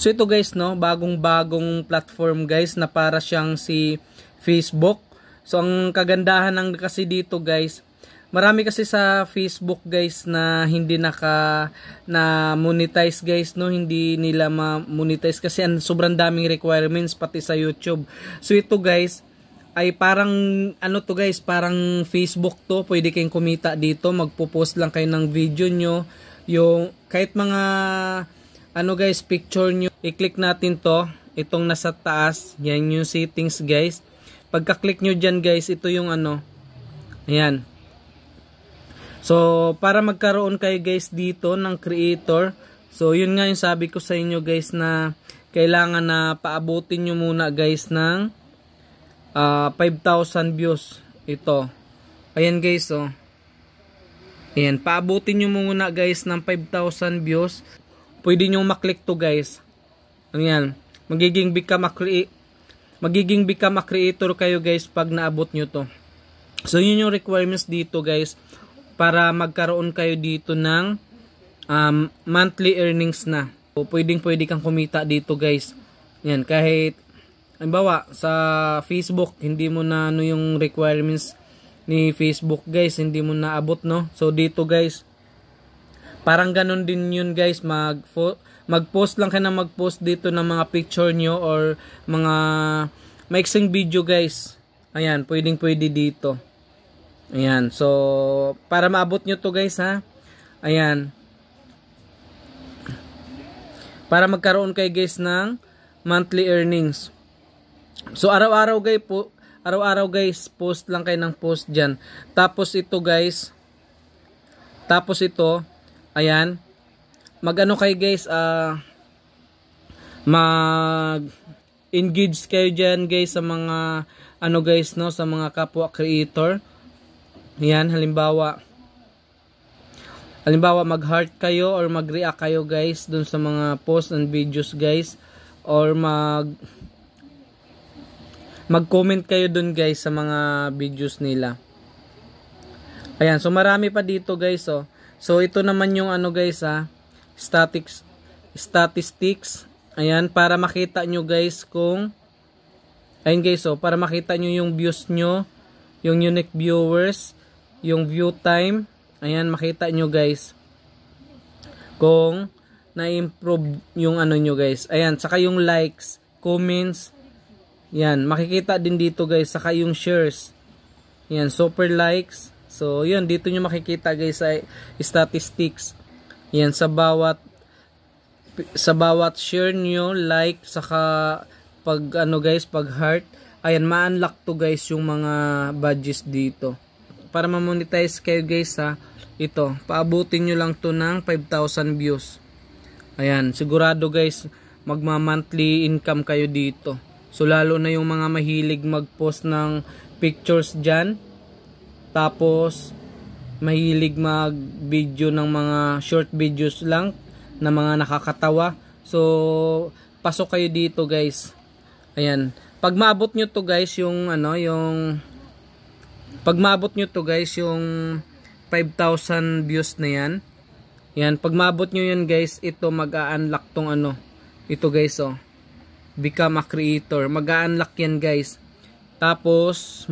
So ito guys, no, bagong-bagong platform guys na para siyang si Facebook. So ang kagandahan ng kasi dito guys, marami kasi sa Facebook guys na hindi na monetize guys, no, hindi nila ma-monetize kasi sobrang daming requirements pati sa YouTube. So ito guys ay parang ano to guys, parang Facebook to, pwede kayong kumita dito, magpo-post lang kayo ng video nyo, yung kahit mga ano guys, picture nyo, i-click natin to, itong nasa taas, yan yung settings guys. Pagka-click nyo dyan guys, ito yung ano, ayan. So, para magkaroon kayo guys dito ng creator, so yun nga yung sabi ko sa inyo guys na kailangan na paabutin nyo muna guys ng 5,000 views. Ito. Ayan guys, oh. Ayan, paabutin nyo muna guys ng 5,000 views. Pwede nyo maklik to guys. Ayan, magiging become a creator kayo guys pag naabot nyo to. So yun yung requirements dito guys para magkaroon kayo dito ng monthly earnings na. So pwede kang kumita dito guys. Yan, kahit halimbawa sa Facebook hindi mo na ano yung requirements ni Facebook guys, hindi mo na abot, no. So dito guys parang ganun din yun guys, mag-post lang kayo na mag-post dito ng mga picture nyo or mga maiksing video guys. Ayan, pwede dito. Ayan, so para maabot nyo to guys ha. Ayan. Para magkaroon kayo guys ng monthly earnings. So araw-araw guys, post lang kayo ng post dyan. Tapos ito guys, ayan, mag-ano kayo guys, mag-engage kayo dyan guys sa mga, ano guys, no, sa mga kapwa creator. Ayan, halimbawa mag-heart kayo or mag-react kayo guys dun sa mga posts and videos guys, or mag-comment kayo dun guys sa mga videos nila. Ayan, so marami pa dito guys, oh. So ito naman yung ano guys statistics. Ayan, para makita nyo guys kung, ayan guys, oh, para makita nyo yung views nyo, yung unique viewers, yung view time. Ayan, makita nyo guys kung na-improve yung ano nyo guys. Ayan, saka yung likes, comments. Yan, makikita din dito guys, saka yung shares. Yan, super likes. So, yun, dito nyo makikita guys sa statistics. Yan, sa bawat share nyo, like, saka pag ano guys, pag heart, ayan, ma-unlock to guys yung mga badges dito. Para ma-monetize kayo guys ha, ito, paabutin nyo lang to ng 5,000 views. Ayan, sigurado guys, magma-monthly income kayo dito. So, lalo na yung mga mahilig mag-post ng pictures dyan. Tapos, mahilig mag-video ng mga short videos lang na mga nakakatawa. So, pasok kayo dito guys. Ayan. Pag maabot nyo to guys yung pag maabot nyo to guys yung 5,000 views na yan. Yan. Pag maabot nyo yan guys, ito mag-a-unlock tong ano. Ito guys, oh. Become a creator. Mag-a-unlock yan guys. Tapos,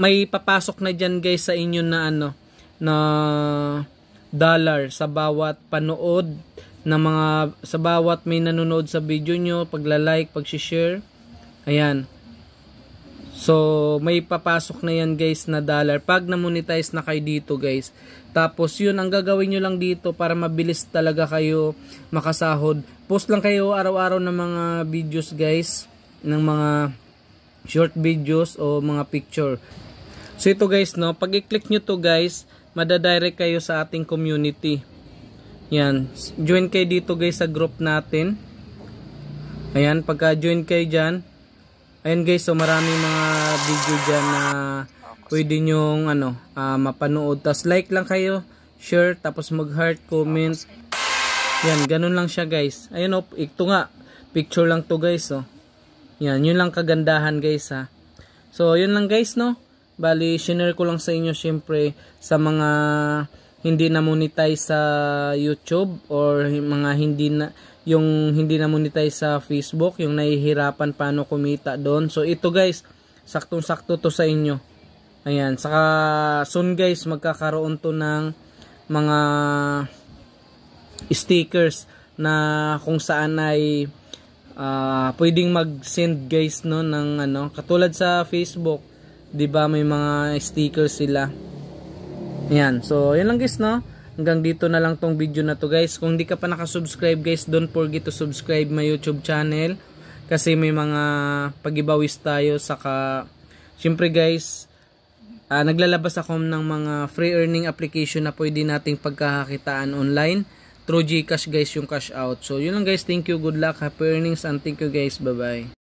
may papasok na dyan guys sa inyo na ano, na dollar sa bawat panood na mga, sa bawat may nanonood sa video nyo, pagla-like, pag-share. Ayan. So, may papasok na yan guys na dollar pag na-monetize na kayo dito guys. Tapos yun, ang gagawin nyo lang dito para mabilis talaga kayo makasahod. Post lang kayo araw-araw ng mga videos guys, ng mga short videos o mga picture. So ito guys, no, pag i-click nyo to guys, madadirect kayo sa ating community. Yan, join kayo dito guys sa group natin. Ayan, pagka join kayo dyan, ayan guys, so maraming mga video dyan na pwede nyong mapanood. Tapos like lang kayo, share, tapos mag heart, comment. Yan, ganun lang siya guys. Ayan, oh, ito nga, picture lang to guys, oh. Yan, yun lang kagandahan guys ha. So, yun lang guys, no. Bali, share ko lang sa inyo syempre sa mga hindi na monetize sa YouTube or mga hindi na yung hindi na monetize sa Facebook, yung nahihirapan paano kumita doon. So ito guys, saktong-sakto to sa inyo. Ayan, saka soon guys magkakaroon to ng mga stickers na kung saan ay pwedeng mag-send guys no ng ano, katulad sa Facebook, 'di ba may mga stickers sila. Ayan, so yun lang guys no. Hanggang dito na lang tong video na to guys. Kung hindi ka pa nakasubscribe guys, don't forget to subscribe my YouTube channel kasi may mga pag-giveaways tayo. Saka syempre guys, naglalabas ako ng mga free earning application na pwede nating pagkakakitaan online through GCash guys, yung cash out. So yun lang guys, thank you, good luck, happy earnings, and thank you guys, bye bye.